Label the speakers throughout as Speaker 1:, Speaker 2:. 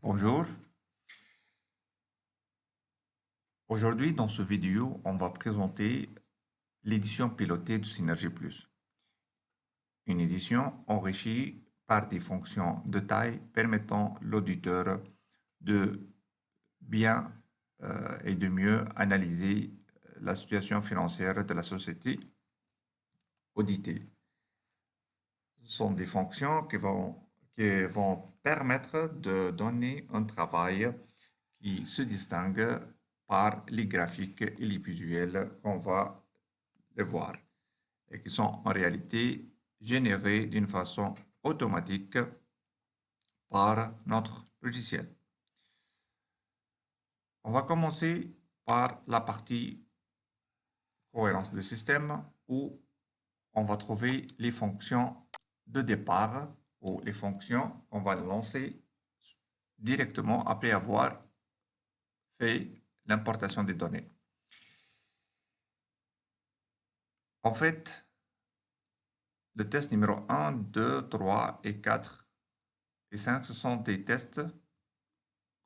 Speaker 1: Bonjour. Aujourd'hui, dans ce vidéo, on va présenter l'édition pilotée de Synergy Plus. Une édition enrichie par des fonctions de taille permettant l'auditeur de bien et de mieux analyser la situation financière de la société auditée. Ce sont des fonctions qui vont permettre de donner un travail qui se distingue par les graphiques et les visuels qu'on va les voir et qui sont en réalité générés d'une façon automatique par notre logiciel. On va commencer par la partie cohérence de système où on va trouver les fonctions de départ ou les fonctions qu'on va lancer directement après avoir fait l'importation des données. En fait, le test numéro 1, 2, 3 et 4 et 5, ce sont des tests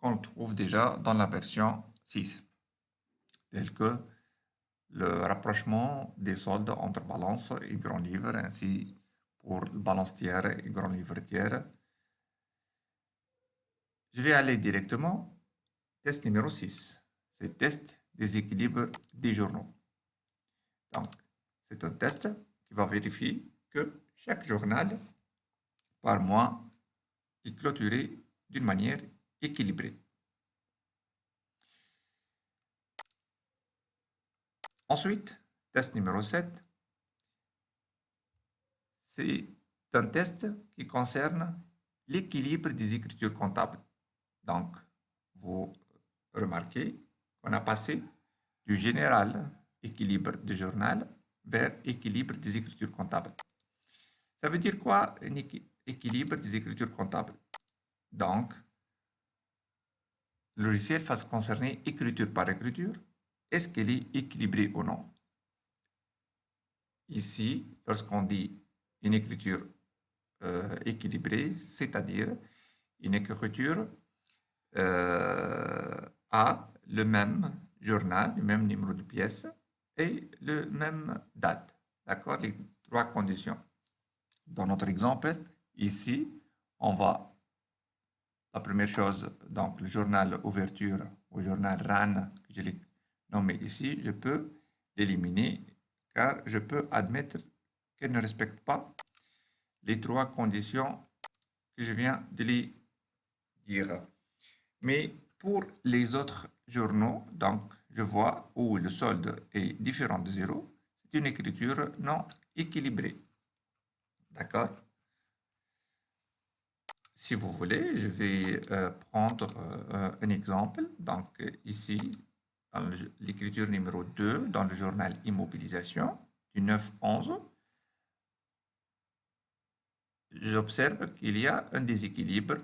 Speaker 1: qu'on trouve déjà dans la version 6, tels que le rapprochement des soldes entre balance et grand livre, ainsi pour balance tiers et grand livre tiers. Je vais aller directement test numéro 6, c'est test des équilibres des journaux. Donc, c'est un test qui va vérifier que chaque journal par mois est clôturé d'une manière équilibrée. Ensuite, test numéro 7, c'est un test qui concerne l'équilibre des écritures comptables. Donc, vous remarquez qu'on a passé du général équilibre du journal vers équilibre des écritures comptables. Ça veut dire quoi, un équilibre des écritures comptables? Donc, le logiciel va se concerner écriture par écriture. Est-ce qu'elle est équilibrée ou non? Ici, lorsqu'on dit une écriture équilibrée, c'est-à-dire une écriture a le même journal, le même numéro de pièce et le même date. D'accord? Les trois conditions. Dans notre exemple, ici, la première chose, donc le journal ouverture ou journal RAN, que je l'ai nommé ici, je peux l'éliminer car je peux admettre qu'elle ne respecte pas les trois conditions que je viens de les dire. Mais pour les autres journaux, donc je vois où le solde est différent de 0, c'est une écriture non équilibrée. D'accord? Si vous voulez, je vais prendre un exemple. Donc ici, dans l'écriture numéro 2, dans le journal Immobilisation du 9-11, j'observe qu'il y a un déséquilibre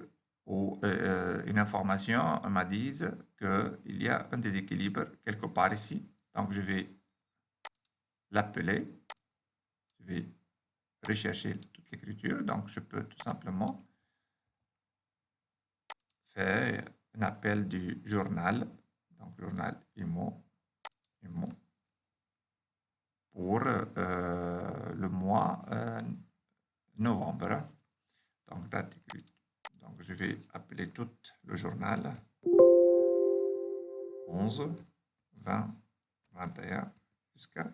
Speaker 1: ou une information m'a dit qu'il y a un déséquilibre quelque part ici. Donc je vais l'appeler, je vais rechercher toute l'écriture. Donc je peux tout simplement faire un appel du journal, donc journal IMO pour le mois novembre. Donc date écrite. Donc je vais appeler tout le journal 11, 20, 21 jusqu'à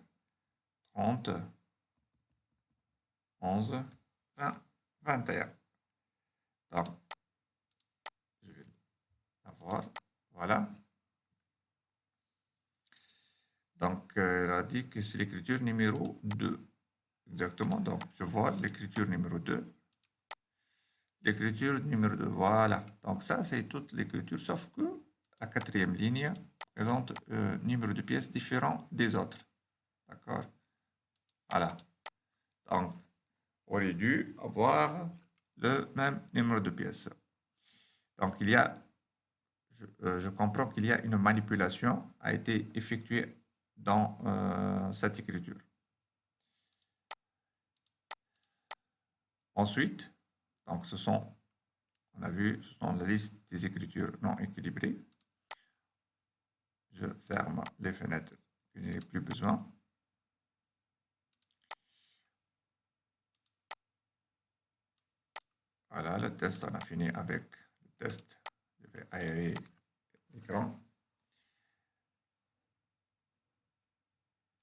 Speaker 1: 30, 11, 20, 21. Donc je vais avoir, voilà. Donc, elle a dit que c'est l'écriture numéro 2. Exactement. Donc, je vois l'écriture numéro 2. L'écriture numéro 2, voilà. Donc, ça, c'est toute l'écriture, sauf que la quatrième ligne présente un numéro de pièces différent des autres. D'accord? Voilà. Donc, on aurait dû avoir le même numéro de pièces. Donc, je comprends qu'il y a une manipulation a été effectuée dans cette écriture. Ensuite, donc ce sont On a vu, ce sont la liste des écritures non équilibrées. Je ferme les fenêtres que je n'ai plus besoin. Voilà, le test, on a fini avec le test. Je vais aérer l'écran.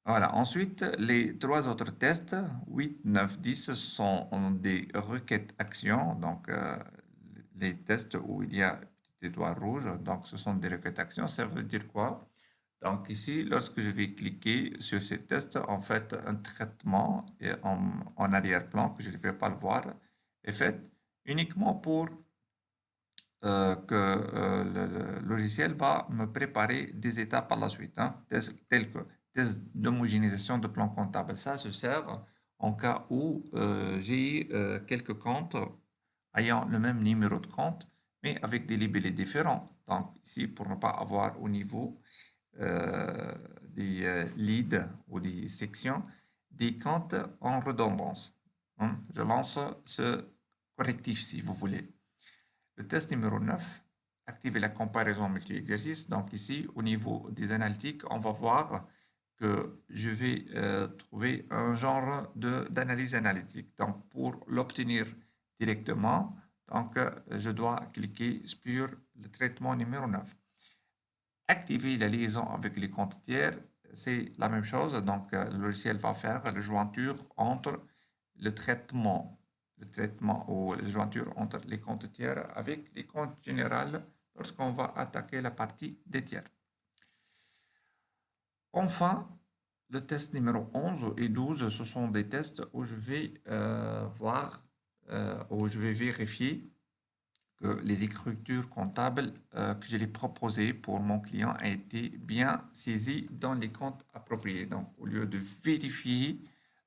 Speaker 1: Voilà, ensuite, les trois autres tests, 8, 9, 10, sont des requêtes actions. Donc, les tests où il y a des étoiles rouges, donc ce sont des requêtes actions. Ça veut dire quoi? Donc ici, lorsque je vais cliquer sur ces tests, en fait, un traitement en arrière-plan, que je ne vais pas le voir, est fait uniquement pour que le logiciel va me préparer des étapes par la suite, hein, tels que tests d'homogénéisation de plan comptable. Ça se sert en cas où j'ai quelques comptes ayant le même numéro de compte, mais avec des libellés différents. Donc ici, pour ne pas avoir au niveau des leads ou des sections, des comptes en redondance. Hein. Je lance ce correctif si vous voulez. Le test numéro 9, activer la comparaison multi-exercice. Donc ici, au niveau des analytiques, on va voir que je vais trouver un genre d'analyse analytique. Donc pour l'obtenir directement, donc, je dois cliquer sur le traitement numéro 9. Activer la liaison avec les comptes tiers, c'est la même chose. Donc, le logiciel va faire la jointure entre le traitement ou la jointure entre les comptes tiers avec les comptes généraux lorsqu'on va attaquer la partie des tiers. Enfin, le test numéro 11 et 12, ce sont des tests où je vais où je vais vérifier que les écritures comptables que je l'ai proposées pour mon client ont été bien saisies dans les comptes appropriés. Donc, au lieu de vérifier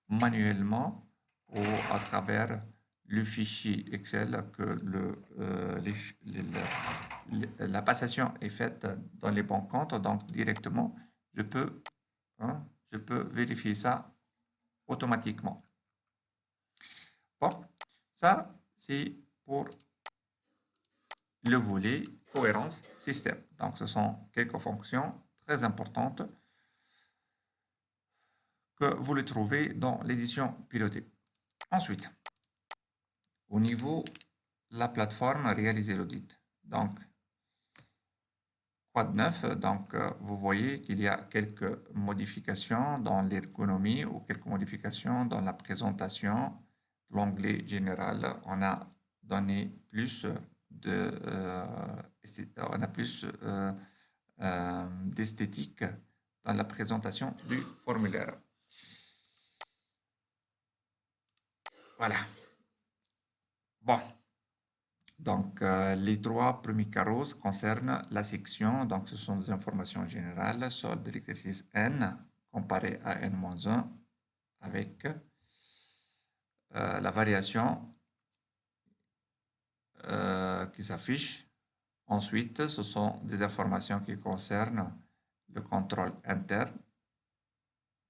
Speaker 1: manuellement ou à travers le fichier Excel que la passation est faite dans les bons comptes, donc directement, je peux vérifier ça automatiquement. Bon, ça, c'est pour le volet cohérence système. Donc, ce sont quelques fonctions très importantes que vous les trouvez dans l'édition pilotée. Ensuite, au niveau de la plateforme, réaliser l'audit. Donc, quad 9, donc vous voyez qu'il y a quelques modifications dans l'ergonomie ou quelques modifications dans la présentation. L'onglet général, on a donné plus d'esthétique dans la présentation du formulaire. Voilà. Bon. Donc, les trois premiers carreaux concernent la section. Donc, ce sont des informations générales. Solde de l'exercice N comparé à N-1 avec la variation qui s'affiche. Ensuite, ce sont des informations qui concernent le contrôle interne.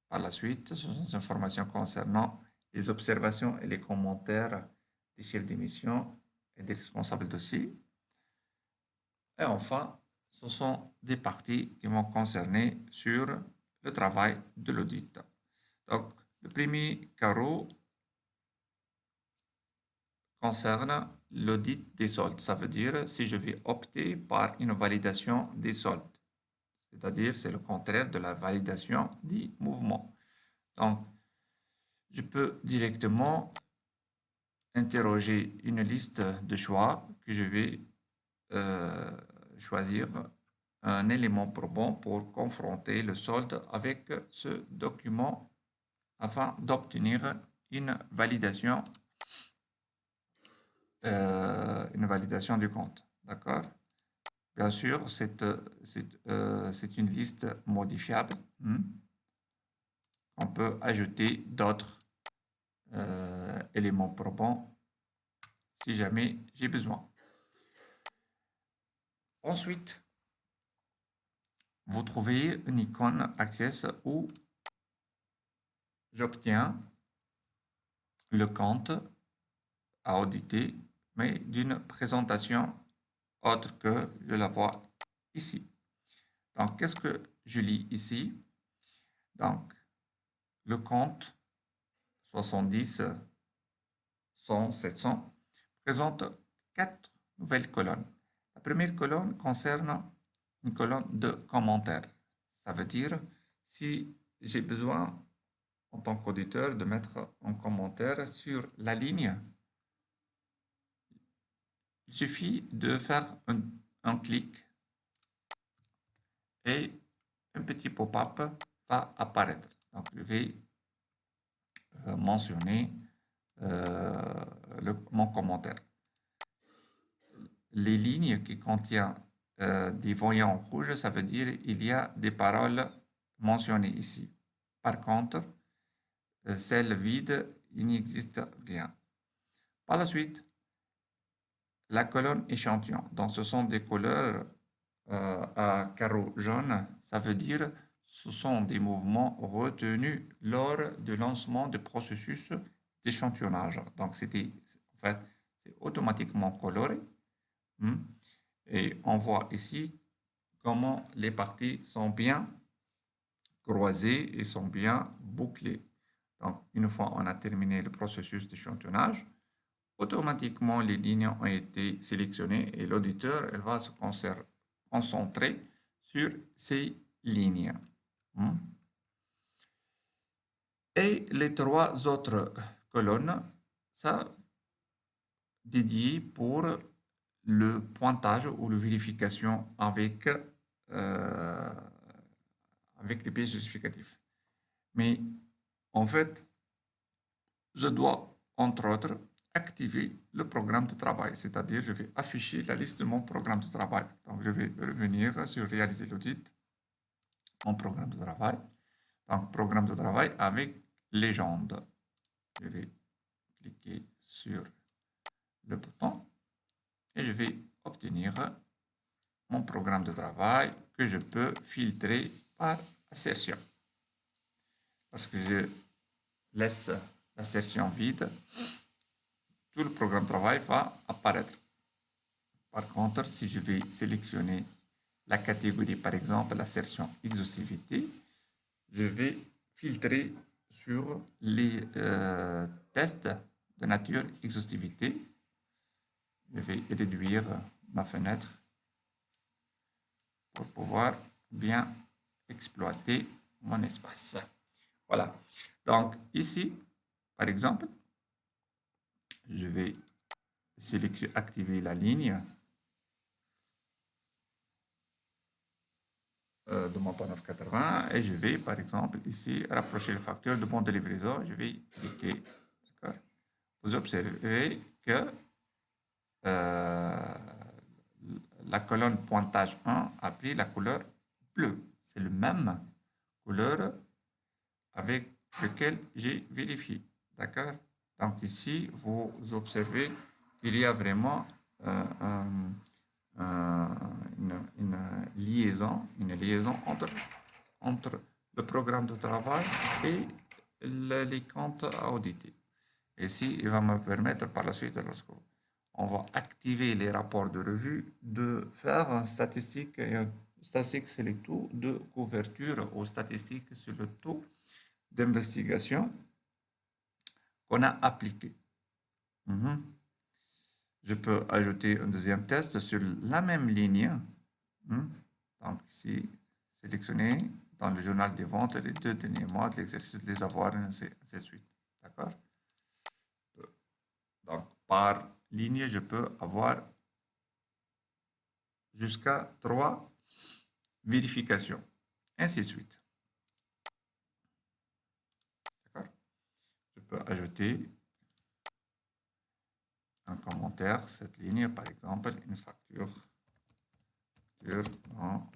Speaker 1: Par la suite, ce sont des informations concernant les observations et les commentaires des chefs d'émission et des responsables dossiers. Et enfin, ce sont des parties qui vont concerner sur le travail de l'audit. Donc, le premier carreau concerne l'audit des soldes. Ça veut dire si je vais opter par une validation des soldes. C'est-à-dire, c'est le contraire de la validation des mouvements. Donc, je peux directement interroger une liste de choix que je vais choisir un élément probant pour confronter le solde avec ce document afin d'obtenir une validation du compte. D'accord? Bien sûr, c'est une liste modifiable. On peut ajouter d'autres éléments probants si jamais j'ai besoin. Ensuite, vous trouvez une icône Access où j'obtiens le compte à auditer mais d'une présentation autre que je la vois ici. Donc, qu'est-ce que je lis ici? Donc, le compte 70, 100, 700 présente 4 nouvelles colonnes. La première colonne concerne une colonne de commentaires. Ça veut dire si j'ai besoin en tant qu'auditeur de mettre un commentaire sur la ligne, il suffit de faire un clic et un petit pop-up va apparaître. Donc, je vais mentionner mon commentaire. Les lignes qui contiennent des voyants rouges, ça veut dire qu'il y a des paroles mentionnées ici. Par contre, celles vides, il n'existe rien. Par la suite, la colonne échantillon. Donc, ce sont des couleurs à carreaux jaunes. Ça veut dire ce sont des mouvements retenus lors du lancement du processus d'échantillonnage. Donc, en fait, c'est automatiquement coloré. Et on voit ici comment les parties sont bien croisées et sont bien bouclées. Donc, une fois on a terminé le processus d'échantillonnage, automatiquement les lignes ont été sélectionnées et l'auditeur elle va se concentrer sur ces lignes. Et les 3 autres colonnes, ça dédié pour le pointage ou la vérification avec les pièces justificatives. Mais en fait, je dois, entre autres, activer le programme de travail, c'est-à-dire je vais afficher la liste de mon programme de travail. Donc, je vais revenir sur réaliser l'audit, mon programme de travail. Donc, programme de travail avec légende. Je vais cliquer sur le bouton et je vais obtenir mon programme de travail que je peux filtrer par assertion. Parce que je laisse l'assertion vide, tout le programme de travail va apparaître. Par contre, si je vais sélectionner la catégorie, par exemple, l'assertion exhaustivité, je vais filtrer sur les tests de nature exhaustivité. Je vais réduire ma fenêtre pour pouvoir bien exploiter mon espace. Voilà. Donc ici, par exemple, je vais activer la ligne de mon 980 et je vais, par exemple, ici, rapprocher le facteur de mon de livraison. Je vais cliquer. Vous observez que la colonne pointage 1 a pris la couleur bleue. C'est le même couleur avec lequel j'ai vérifié. D'accord? Donc ici, vous observez qu'il y a vraiment une liaison entre le programme de travail et les comptes à auditer. Ici, il va me permettre par la suite, lorsqu'on va activer les rapports de revue, de faire une statistique, c'est le taux de couverture ou statistique sur le taux d'investigation qu'on a appliqué. Je peux ajouter un deuxième test sur la même ligne. Donc ici, sélectionner dans le journal des ventes les 2 derniers mois de l'exercice de les avoirs, et ainsi de suite. D'accord? Donc, par ligne, je peux avoir jusqu'à 3 vérifications, ainsi de suite. D'accord? Je peux ajouter un commentaire, cette ligne, par exemple, une facture non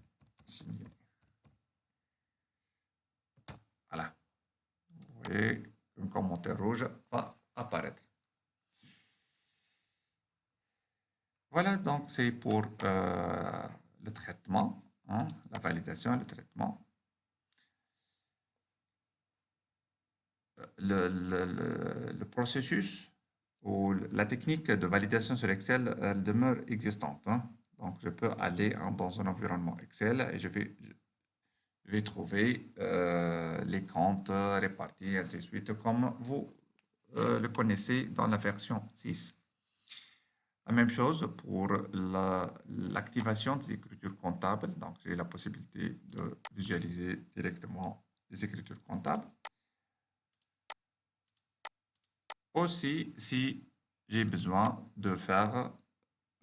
Speaker 1: signée. Voilà. Vous voyez qu'un commentaire rouge va apparaître. Voilà, donc c'est pour le traitement, la validation et le traitement. Le processus ou la technique de validation sur Excel, elle demeure existante, hein. Donc, je peux aller dans un environnement Excel et je vais trouver les comptes répartis, ainsi de suite, comme vous le connaissez dans la version 6. La même chose pour l'activation des écritures comptables. Donc, j'ai la possibilité de visualiser directement les écritures comptables. Aussi, si j'ai besoin de faire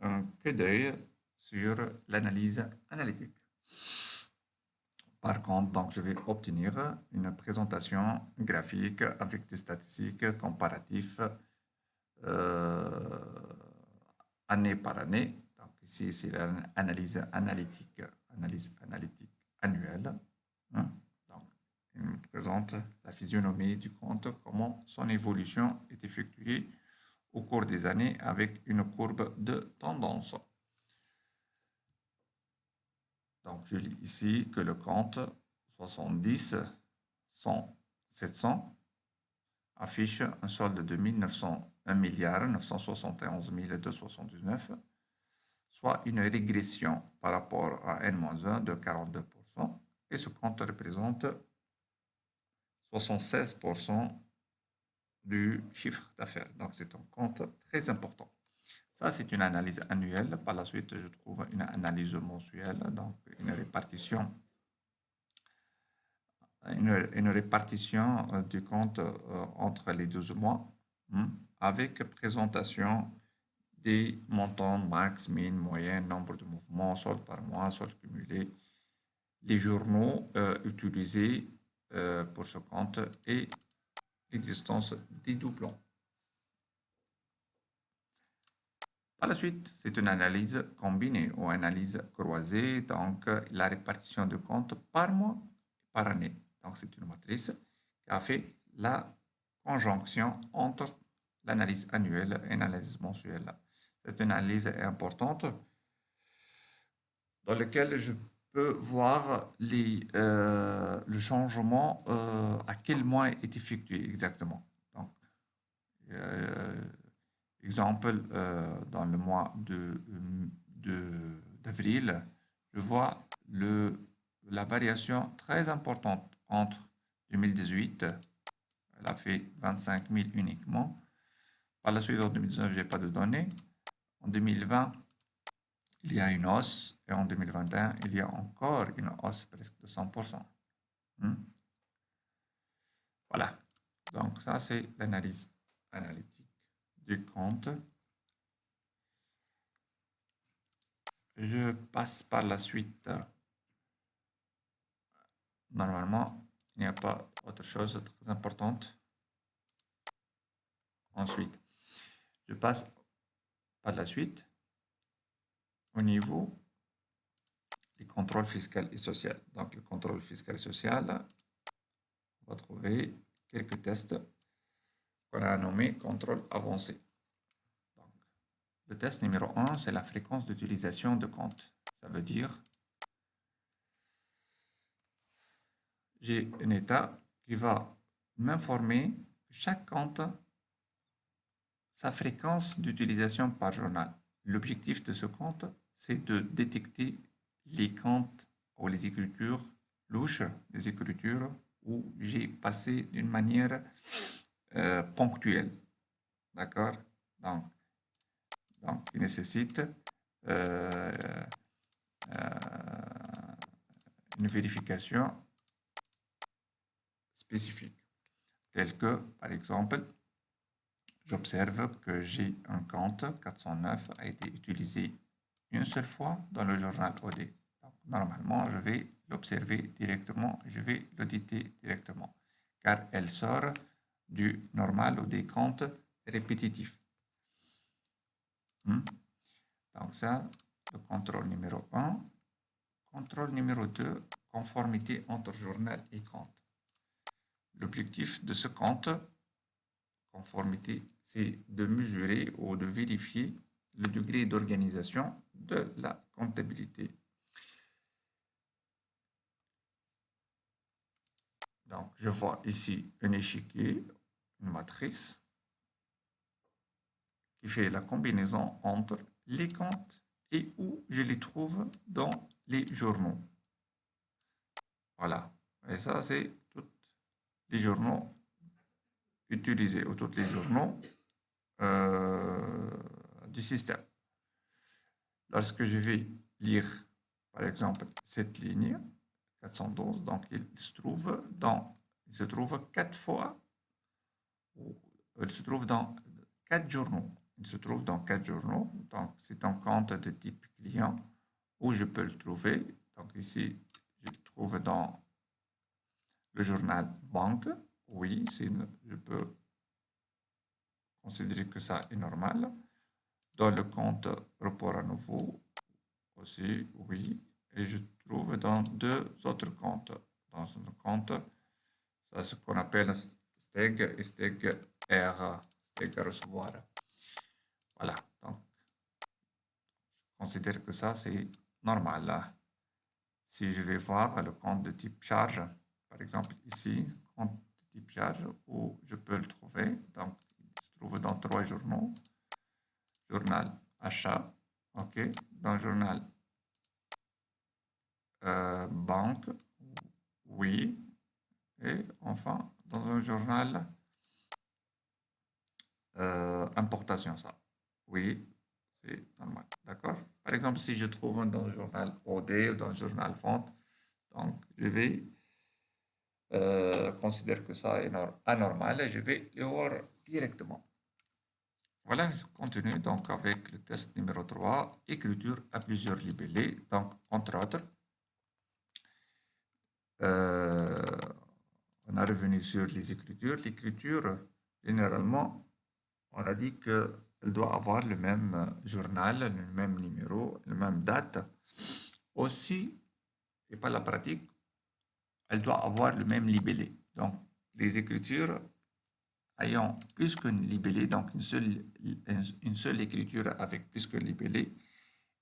Speaker 1: un coup d'œil sur l'analyse analytique. Par contre, donc, je vais obtenir une présentation graphique avec des statistiques comparatives année par année. Donc, ici, c'est l'analyse analytique annuelle, hein. Donc, il me présente la physionomie du compte, comment son évolution est effectuée au cours des années avec une courbe de tendance. Donc, je lis ici que le compte 70 100 700 affiche un solde de 1 milliard 971 279, soit une régression par rapport à N-1 de 42%, et ce compte représente 76% du chiffre d'affaires. Donc, c'est un compte très important. Ça, c'est une analyse annuelle. Par la suite, je trouve une analyse mensuelle, donc une répartition du compte entre les 12 mois, avec présentation des montants max, min, moyenne, nombre de mouvements, solde par mois, solde cumulé, les journaux utilisés pour ce compte et l'existence des doublons. Par la suite, c'est une analyse combinée ou analyse croisée, donc la répartition de comptes par mois et par année. Donc, c'est une matrice qui a fait la conjonction entre l'analyse annuelle et l'analyse mensuelle. C'est une analyse importante dans laquelle je peux voir le changement, à quel mois est effectué exactement. Donc, exemple, dans le mois d'avril, je vois la variation très importante entre 2018, elle a fait 25 000 uniquement. Par la suite, en 2019, je n'ai pas de données. En 2020, il y a une hausse, et en 2021, il y a encore une hausse presque de 100%. Voilà. Donc, ça, c'est l'analyse analytique du compte. Je passe par la suite. Normalement, il n'y a pas autre chose de très importante. Ensuite, je passe par la suite au niveau des contrôles fiscal et social. Donc, le contrôle fiscal et social, on va trouver quelques tests qu'on a nommés contrôle avancé. Donc, le test numéro 1, c'est la fréquence d'utilisation de compte. Ça veut dire j'ai un état qui va m'informer que chaque compte sa fréquence d'utilisation par journal. L'objectif de ce compte, c'est de détecter les comptes ou les écritures louches, les écritures où j'ai passé d'une manière ponctuelle. D'accord? Donc, il nécessite une vérification spécifique, telle que, par exemple, j'observe que j'ai un compte 409 a été utilisé une seule fois dans le journal OD. Donc, normalement, je vais l'observer directement, je vais l'auditer directement, car elle sort du normal ou des comptes répétitifs. Donc ça, le contrôle numéro 1. Contrôle numéro 2, conformité entre journal et compte. L'objectif de ce compte, conformité, c'est de mesurer ou de vérifier le degré d'organisation de la comptabilité. Donc, je vois ici un échiquier, une matrice. qui fait la combinaison entre les comptes et où je les trouve dans les journaux. Voilà. Et ça, c'est tous les journaux utilisés ou tous les journaux du système. Lorsque je vais lire, par exemple, cette ligne, 412, donc il se trouve quatre fois, il se trouve dans 4 journaux. Il se trouve dans 4 journaux, donc c'est un compte de type client où je peux le trouver. Donc ici, je le trouve dans le journal banque. Oui, je peux considérer que ça est normal. Dans le compte report à nouveau, aussi, oui. Et je trouve dans 2 autres comptes. Dans un compte, ça ce qu'on appelle steg et steg R, steg recevoir. Voilà, donc je considère que ça c'est normal. Si je vais voir le compte de type charge, par exemple ici, compte de type charge, où je peux le trouver, donc il se trouve dans 3 journaux. Journal achat, ok, dans le journal banque, oui, et enfin dans un journal importation, ça, oui, c'est normal, d'accord. Par exemple, si je trouve dans le journal OD ou dans le journal vente, donc je vais considérer que ça est anormal et je vais le voir directement. Voilà, je continue donc avec le test numéro 3, écriture à plusieurs libellés, donc entre autres. On a revenu sur les écritures. L'écriture, généralement, on a dit qu'elle doit avoir le même journal, le même numéro, la même date. Aussi, et par la pratique, elle doit avoir le même libellé. Donc, les écritures ayant plus qu'un libellé, donc une seule écriture avec plus qu'un libellé,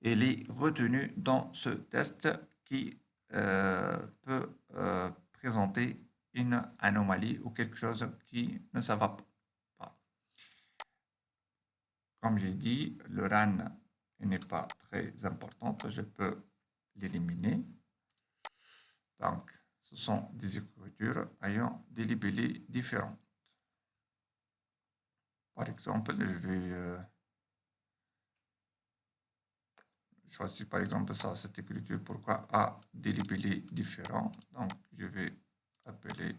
Speaker 1: elle est retenue dans ce test qui peut présenter une anomalie ou quelque chose qui ne ça va pas. Comme j'ai dit, le RAN n'est pas très important, je peux l'éliminer. Donc, ce sont des écritures ayant des libellés différents. Par exemple, je vais choisir par exemple ça, cette écriture. Pourquoi A des libellés différents? Donc, je vais appeler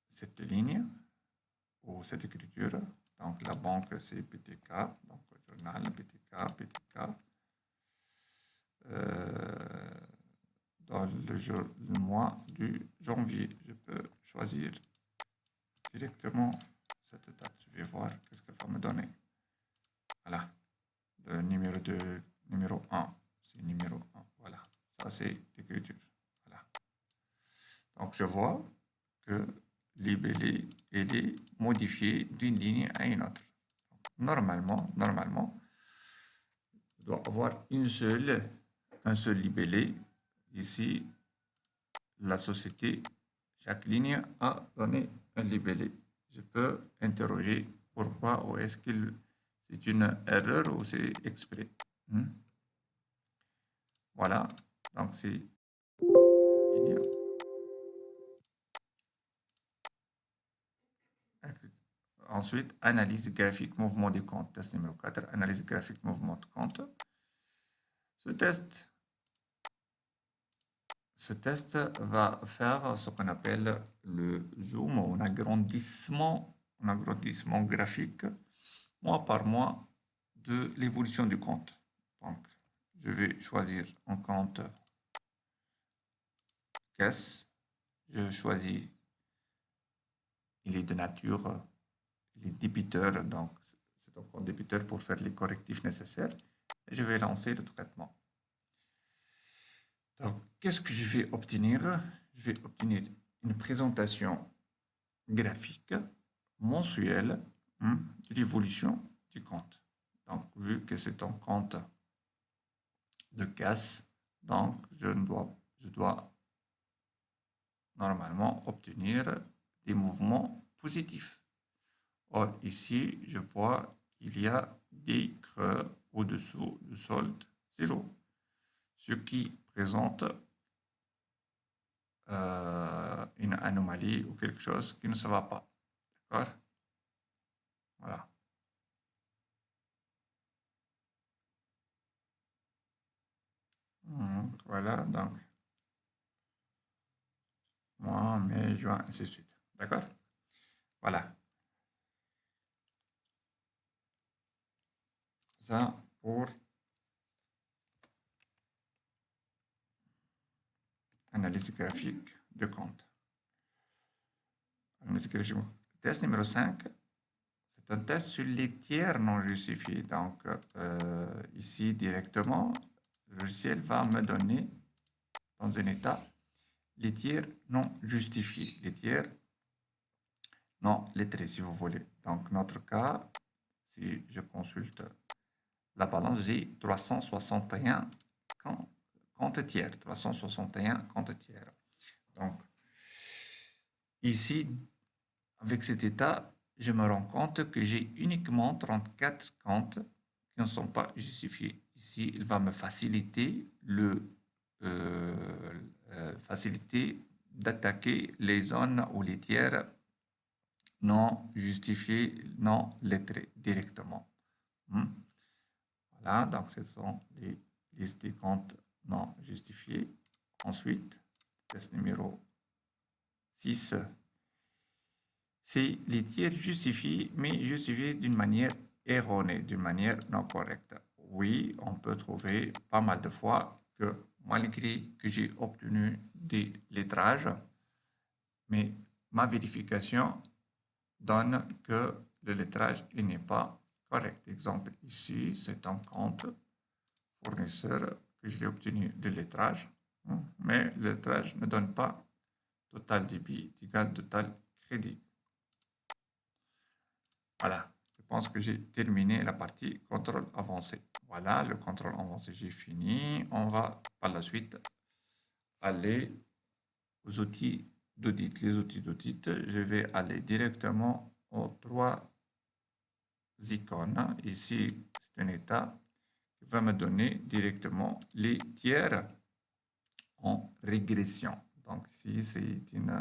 Speaker 1: cette ligne ou cette écriture. Donc, la banque, c'est PTK. Donc, le journal, PTK, PTK. Dans le mois du janvier, je peux choisir directement cette date. Je vais voir qu'est-ce qu'elle va me donner. Voilà. Le numéro 2, numéro 1, c'est numéro 1. Voilà. Ça, c'est l'écriture. Voilà. Donc, je vois que libellé, elle est modifiée d'une ligne à une autre. Normalement, je dois avoir un seul libellé. Ici, la société, chaque ligne a donné un libellé. Je peux interroger pourquoi ou est-ce que c'est une erreur ou c'est exprès. Voilà, donc c'est ligne. Ensuite, analyse graphique, mouvement du compte, test numéro 4, analyse graphique, mouvement de compte. Ce test va faire ce qu'on appelle le zoom, un agrandissement graphique, mois par mois, de l'évolution du compte. Donc, je vais choisir un compte caisse. Je choisis, il est de nature, il est débiteur, donc c'est un compte débiteur pour faire les correctifs nécessaires. Et je vais lancer le traitement. Donc, qu'est-ce que je vais obtenir? Je vais obtenir une présentation graphique mensuelle de l'évolution du compte. Donc, vu que c'est un compte de casse, donc je dois normalement obtenir des mouvements positifs. Or, ici, je vois qu'il y a des creux au-dessous du solde 0, ce qui présente une anomalie ou quelque chose qui ne se va pas. D'accord? Voilà. Voilà, donc, mois, mai, juin, ainsi de suite. D'accord? Voilà. Ça pour analyse graphique de compte. Analyse graphique. Test numéro 5, c'est un test sur les tiers non justifiés. Donc, ici, directement, le logiciel va me donner dans un état les tiers non justifiés, les tiers non lettrés, si vous voulez. Donc, notre cas, si je consulte la balance, j'ai 361 comptes tiers. 361 comptes tiers. Donc, ici, avec cet état, je me rends compte que j'ai uniquement 34 comptes qui ne sont pas justifiés. Ici, il va me faciliter faciliter d'attaquer les zones ou les tiers non justifiés, non lettrés directement. Voilà, donc ce sont les listes des comptes non justifiés. Ensuite, test numéro 6, c'est les tiers justifiés, mais justifiés d'une manière erronée, d'une manière non correcte. Oui, on peut trouver pas mal de fois que malgré que j'ai obtenu des lettrages, mais ma vérification donne que le lettrage n'est pas correct. Exemple ici, c'est un compte fournisseur que j'ai obtenu de lettrage, mais le lettrage ne donne pas total débit égal total crédit. Voilà, je pense que j'ai terminé la partie contrôle avancé. Voilà, le contrôle avancé, j'ai fini. On va par la suite aller aux outils d'audit. Les outils d'audit, je vais aller directement aux trois icônes. Ici, c'est un état qui va me donner directement les tiers en régression. Donc, ici, c'est une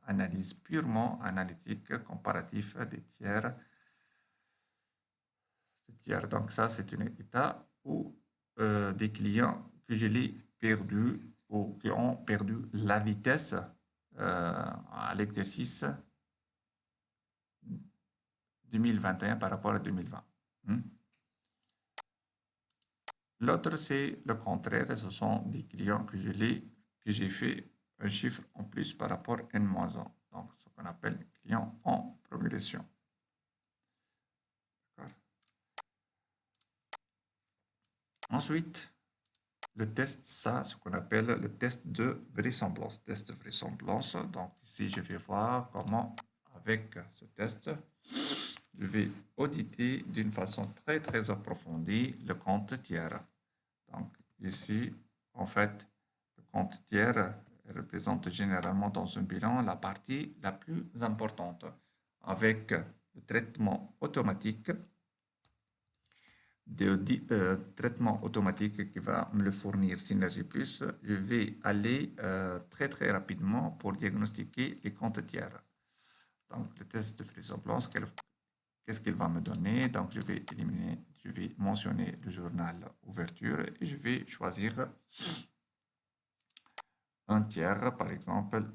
Speaker 1: analyse purement analytique comparative des tiers. Donc, ça, c'est un état où des clients que je l'ai perdu ou qui ont perdu la vitesse à l'exercice 2021 par rapport à 2020. L'autre, c'est le contraire. Ce sont des clients que j'ai fait un chiffre en plus par rapport à N-1. Donc, ce qu'on appelle client en progression. Ensuite, le test, ça, ce qu'on appelle le test de vraisemblance. Test de vraisemblance. Donc, ici, je vais voir comment, avec ce test, je vais auditer d'une façon très, très approfondie le compte tiers. Donc, ici, en fait, le compte tiers représente généralement dans un bilan la partie la plus importante. Avec le traitement automatique, traitement automatique qui va me le fournir Synergie Plus, je vais aller très très rapidement pour diagnostiquer les comptes tiers. Donc, le test de vraisemblance, qu'est-ce qu'il va me donner? Donc, je vais éliminer, je vais mentionner le journal ouverture et je vais choisir un tiers, par exemple.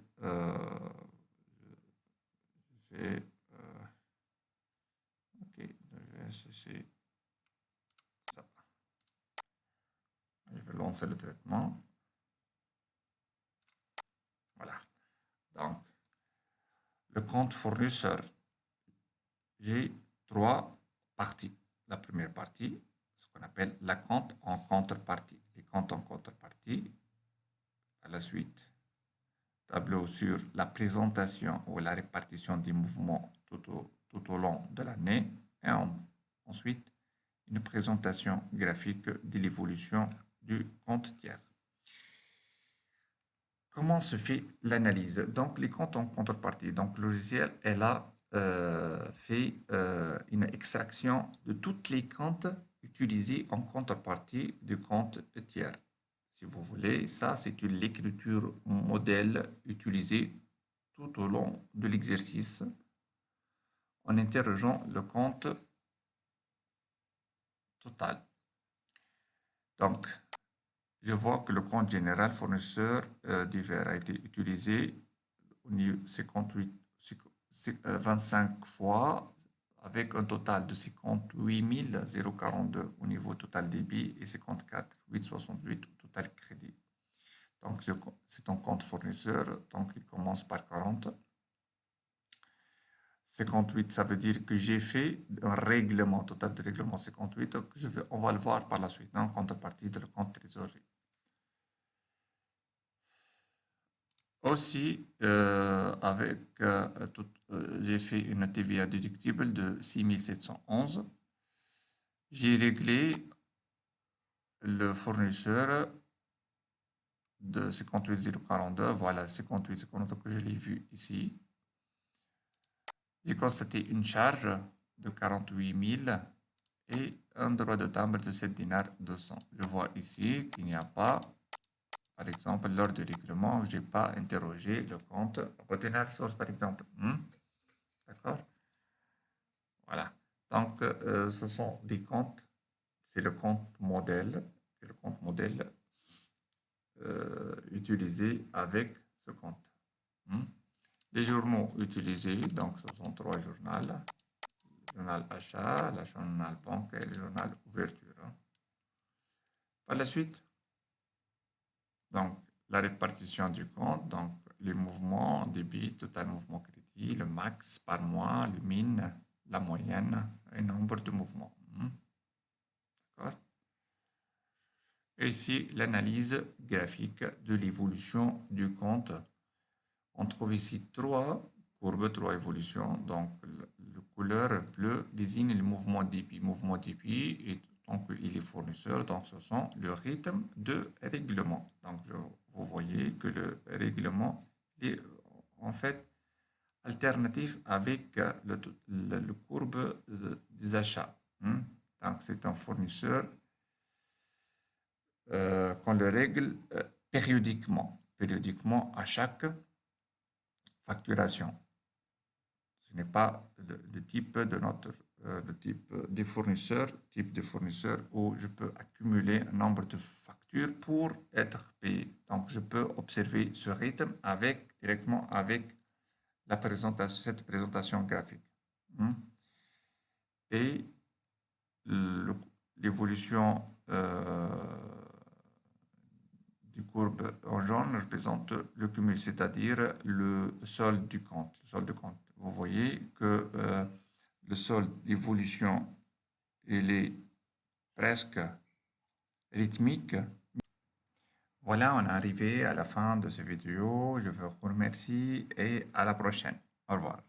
Speaker 1: Je vais, ok, c'est ça. Je vais lancer le traitement. Voilà. Donc, le compte fournisseur, j'ai trois parties. La première partie, ce qu'on appelle la compte en contrepartie. Les comptes en contrepartie, à la suite, tableau sur la présentation ou la répartition des mouvements tout au long de l'année. Et ensuite, une présentation graphique de l'évolution du compte tiers. Comment se fait l'analyse? Donc, les comptes en contrepartie. Donc, le logiciel est là fait une extraction de toutes les comptes utilisés en contrepartie du compte tiers. Si vous voulez, ça c'est une l'écriture modèle utilisée tout au long de l'exercice en interrogeant le compte total. Donc, je vois que le compte général fournisseur divers a été utilisé au niveau 25 fois avec un total de 58 042 au niveau total débit et 54 868 au total crédit. Donc, c'est un compte fournisseur, donc il commence par 40. 58, ça veut dire que j'ai fait un règlement, total de règlement 58, donc on va le voir par la suite, en contrepartie de le compte trésorerie. Aussi, j'ai fait une TVA déductible de 6711. J'ai réglé le fournisseur de 58042. Voilà, 58042 que je l'ai vu ici. J'ai constaté une charge de 48 000 et un droit de timbre de 7 dinars 200. Je vois ici qu'il n'y a pas, par exemple, lors du règlement, je n'ai pas interrogé le compte Ordinary Source, par exemple. D'accord? Voilà. Donc, ce sont des comptes. C'est le compte modèle. C'est le compte modèle utilisé avec ce compte. Les journaux utilisés, donc ce sont 3 journaux. Le journal achat, le journal banque et le journal ouverture. Par la suite, donc la répartition du compte, donc les mouvements, débit, total mouvement crédit, le max par mois, le min, la moyenne et nombre de mouvements. D'accord? Et ici, l'analyse graphique de l'évolution du compte. On trouve ici 3 courbes, 3 évolutions. Donc, la couleur bleue désigne le mouvement débit. Mouvement débit, et donc il est fournisseur, donc ce sont le rythme de règlement. Donc, vous voyez que le règlement est en fait alternatif avec le courbe des achats. Donc, c'est un fournisseur qu'on le règle périodiquement à chaque facturation. Ce n'est pas le type de le type des fournisseurs, type de fournisseur où je peux accumuler un nombre de factures pour être payé. Donc, je peux observer ce rythme directement avec la présentation, cette présentation graphique. Et l'évolution du courbe en jaune représente le cumul, c'est-à-dire le solde du compte. Le solde de compte. Vous voyez que le solde d'évolution, il est presque rythmique. Voilà, on est arrivé à la fin de cette vidéo. Je vous remercie et à la prochaine. Au revoir.